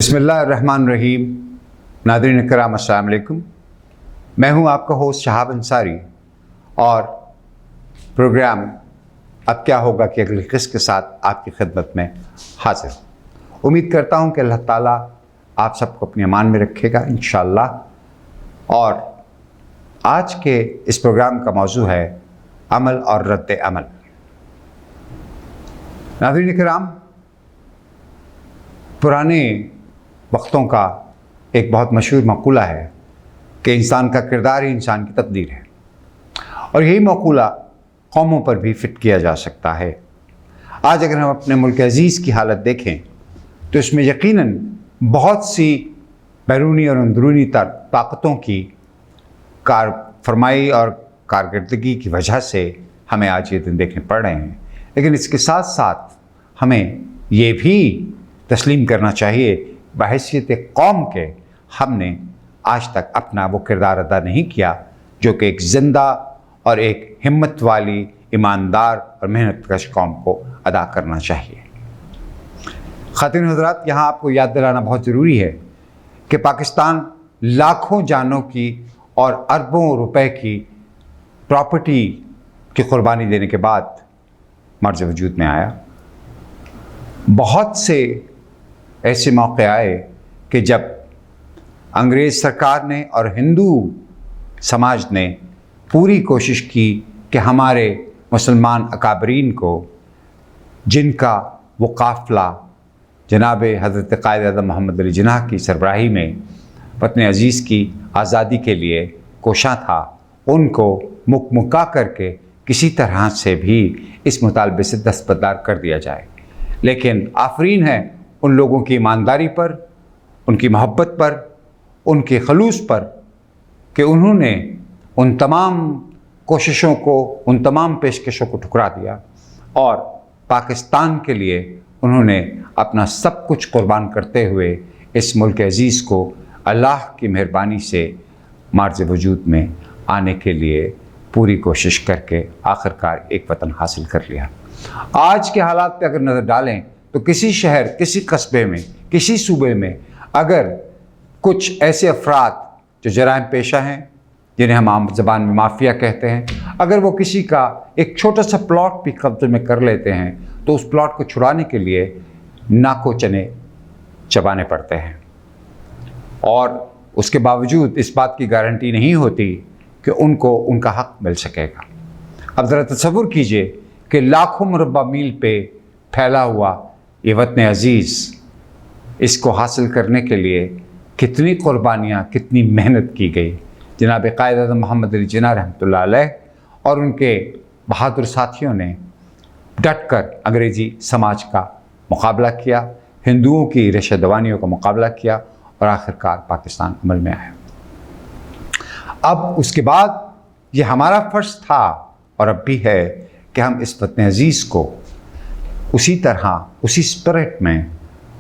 बिस्मिल्लाहिर्रहमानिर्रहीम। नाज़रीन इकराम अस्सलाम वालेकुम। मैं हूं आपका होस्ट शहाब अंसारी और प्रोग्राम अब क्या होगा कि अगली किस्त के साथ आपकी खिदमत में हाजिर। उम्मीद करता हूं कि अल्लाह ताला आप सबको अपने अमान में रखेगा इंशाअल्लाह। और आज के इस प्रोग्राम का मौजू है अमल और रद्द अमल। नाज़रीन इकराम, पुराने वक्तों का एक बहुत मशहूर मक़ूला है कि इंसान का किरदार ही इंसान की तकदीर है, और यही मक़ूला कौमों पर भी फिट किया जा सकता है। आज अगर हम अपने मुल्क अज़ीज़ की हालत देखें तो इसमें यकीनन बहुत सी बैरूनी और अंदरूनी ताकतों की कार फरमाई और कारकर्दगी की वजह से हमें आज ये दिन देखने पड़ रहे हैं। लेकिन इसके साथ साथ हमें ये भी तस्लीम करना चाहिए बहैसियत कौम के हमने आज तक अपना वो किरदार अदा नहीं किया जो कि एक ज़िंदा और एक हिम्मत वाली, ईमानदार और मेहनतकश कौम को अदा करना चाहिए। ख़ातिन हज़रात, यहाँ आपको याद दिलाना बहुत ज़रूरी है कि पाकिस्तान लाखों जानों की और अरबों रुपए की प्रॉपर्टी की कुर्बानी देने के बाद मर्ज वजूद में आया। बहुत से ऐसे मौके आए कि जब अंग्रेज़ सरकार ने और हिंदू समाज ने पूरी कोशिश की कि हमारे मुसलमान अकाबरीन को, जिनका वो काफ़िला जनाब हज़रत क़ायद आज़म मोहम्मद अली जिन्नाह की सरबराही में वतन अज़ीज़ की आज़ादी के लिए कोशां था, उनको मुक्का करके किसी तरह से भी इस मुतालबे से दस्तबरदार कर दिया जाए। लेकिन आफरीन है उन लोगों की ईमानदारी पर, उनकी मोहब्बत पर, उनके खलूस पर कि उन्होंने उन तमाम कोशिशों को, उन तमाम पेशकशों को ठुकरा दिया और पाकिस्तान के लिए उन्होंने अपना सब कुछ कुर्बान करते हुए इस मुल्क अज़ीज़ को अल्लाह की मेहरबानी से मार्ज़ वजूद में आने के लिए पूरी कोशिश करके आखिरकार एक वतन हासिल कर लिया। आज के हालात पे अगर नज़र डालें तो किसी शहर, किसी कस्बे में, किसी सूबे में अगर कुछ ऐसे अफराद जो जराइम पेशा हैं, जिन्हें हम आम ज़बान में माफिया कहते हैं, अगर वो किसी का एक छोटा सा प्लॉट भी कब्जे में कर लेते हैं तो उस प्लॉट को छुड़ाने के लिए नाको चने चबाने पड़ते हैं, और उसके बावजूद इस बात की गारंटी नहीं होती कि उनको उनका हक़ मिल सकेगा। अब ज़रा तसव्वुर कीजिए कि लाखों मुरब्बा मील पे फैला हुआ ये वतन अज़ीज़, इसको हासिल करने के लिए कितनी क़ुरबानियाँ, कितनी मेहनत की गई। जनाब क़ायद आज़म मोहम्मद अली जिन्नाह रहमतुल्लाह अलैह और उनके बहादुर साथियों ने डट कर अंग्रेज़ी समाज का मुकाबला किया, हिंदुओं की रेशेदवानियों का मुकाबला किया और आखिरकार पाकिस्तान अमल में आया। अब उसके बाद ये हमारा फ़र्ज़ था और अब भी है कि हम इस वतन अज़ीज़ को उसी तरह, उसी स्पिरिट में,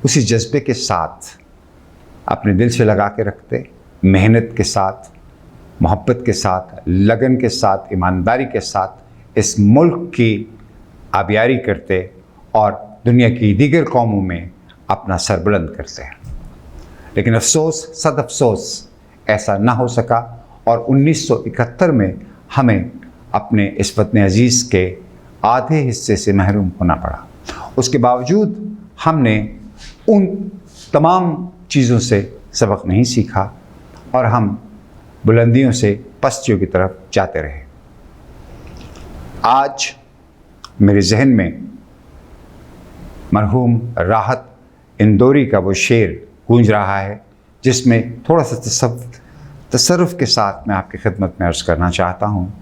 उसी जज्बे के साथ अपने दिल से लगा के रखते, मेहनत के साथ, मोहब्बत के साथ, लगन के साथ, ईमानदारी के साथ इस मुल्क की आबियारी करते और दुनिया की दीगर कौमों में अपना सर बुलंद करते हैं। लेकिन अफसोस, सद अफसोस, ऐसा ना हो सका और 1971 में हमें अपने इस वतन अज़ीज़ के आधे हिस्से से महरूम होना पड़ा। उसके बावजूद हमने उन तमाम चीज़ों से सबक नहीं सीखा और हम बुलंदियों से पस्तियों की तरफ जाते रहे। आज मेरे जहन में मरहूम राहत इंदौरी का वो शेर गूंज रहा है, जिसमें थोड़ा सा तसर्रुफ़ के साथ मैं आपकी खिदमत में अर्ज़ करना चाहता हूँ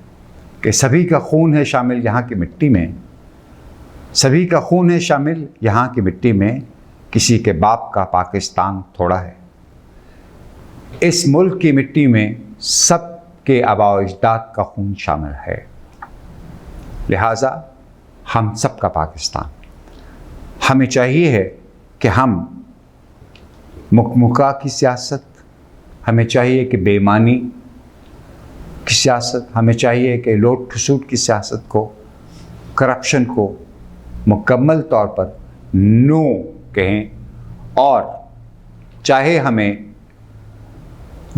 कि सभी का खून है शामिल यहाँ की मिट्टी में, सभी का खून है शामिल यहाँ की मिट्टी में, किसी के बाप का पाकिस्तान थोड़ा है। इस मुल्क की मिट्टी में सब के आबा व अजदाद का खून शामिल है, लिहाजा हम सब का पाकिस्तान। हमें चाहिए है कि हम मुक्का की सियासत, हमें चाहिए कि बेईमानी की सियासत, हमें चाहिए कि लूट खसूट की सियासत को, करप्शन को मुकम्मल तौर पर नो कहें और چاہے ہمیں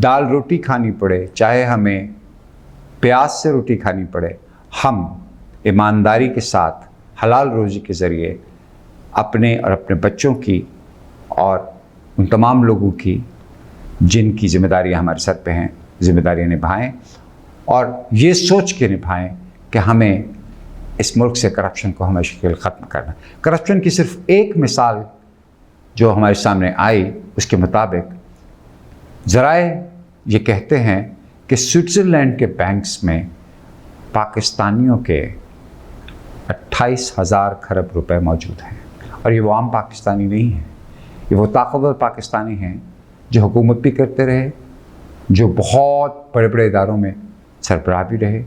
دال روٹی کھانی پڑے، چاہے ہمیں پیاز سے روٹی کھانی پڑے، ہم ایمانداری کے ساتھ حلال روزی کے ذریعے اپنے اور اپنے بچوں کی اور ان تمام لوگوں کی جن کی ذمہ داریاں ہمارے سر پہ ہیں ذمہ داریاں نبھائیں، اور یہ سوچ کے نبھائیں کہ ہمیں اس ملک سے کرپشن کو ہمیشہ کے لیے ختم کرنا۔ کرپشن کی صرف ایک مثال جو ہمارے سامنے آئی، اس کے مطابق ذرائع یہ کہتے ہیں کہ سوئٹزرلینڈ کے بینکس میں پاکستانیوں کے 28,000 کروڑ روپے موجود ہیں، اور یہ وہ عام پاکستانی نہیں ہیں، یہ وہ طاقتور پاکستانی ہیں جو حکومت بھی کرتے رہے، جو بہت بڑے بڑے اداروں میں سربراہ بھی رہے۔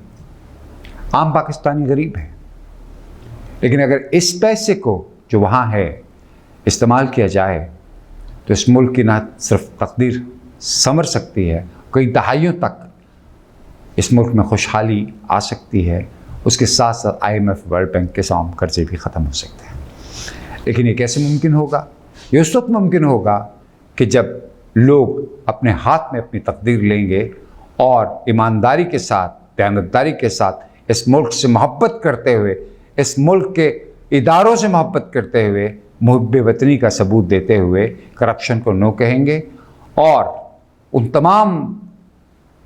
عام پاکستانی غریب ہیں، لیکن اگر اس پیسے کو جو وہاں ہے استعمال کیا جائے تو اس ملک کی نہ صرف تقدیر سنور سکتی ہے، کئی دہائیوں تک اس ملک میں خوشحالی آ سکتی ہے، اس کے ساتھ ساتھ IMF ورلڈ بینک کے تمام قرضے بھی ختم ہو سکتے ہیں۔ لیکن یہ کیسے ممکن ہوگا؟ یہ اس وقت ممکن ہوگا کہ جب لوگ اپنے ہاتھ میں اپنی تقدیر لیں گے اور ایمانداری کے ساتھ، دیانتداری کے ساتھ اس ملک سے محبت کرتے ہوئے، اس ملک کے اداروں سے محبت کرتے ہوئے، محب وطنی کا ثبوت دیتے ہوئے کرپشن کو نو کہیں گے، اور ان تمام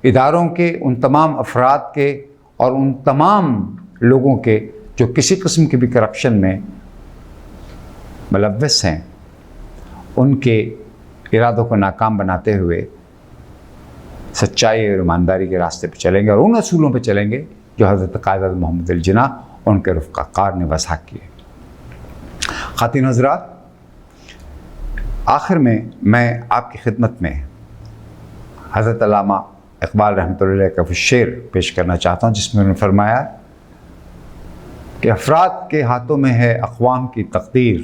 اداروں کے، ان تمام افراد کے اور ان تمام لوگوں کے جو کسی قسم کی بھی کرپشن میں ملوث ہیں، ان کے ارادوں کو ناکام بناتے ہوئے سچائی اور ایمانداری کے راستے پہ چلیں گے، اور ان اصولوں پہ چلیں گے جو حضرت قائد محمد الجناح اور ان کے رفقا کار نے وضع کیے۔ خواتین حضرات، آخر میں آپ کی خدمت میں حضرت علامہ اقبال رحمۃ اللہ علیہ کا وہ شعر پیش کرنا چاہتا ہوں، جس میں انہوں نے فرمایا کہ افراد کے ہاتھوں میں ہے اقوام کی تقدیر،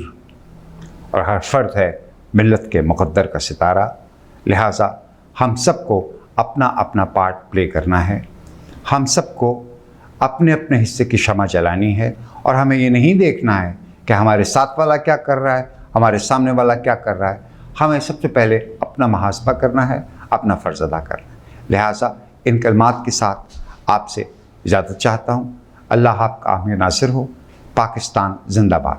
اور ہر فرد ہے ملت کے مقدر کا ستارہ، لہٰذا ہم سب کو اپنا اپنا پارٹ پلے کرنا ہے، ہم سب کو اپنے اپنے حصے کی شمع جلانی ہے، اور ہمیں یہ نہیں دیکھنا ہے کہ ہمارے ساتھ والا کیا کر رہا ہے، ہمارے سامنے والا کیا کر رہا ہے، ہمیں سب سے پہلے اپنا محاسبہ کرنا ہے، اپنا فرض ادا کرنا ہے۔ لہٰذا ان کلمات کے ساتھ آپ سے اجازت چاہتا ہوں۔ اللہ آپ کا حامی ناصر ہو۔ پاکستان زندہ باد۔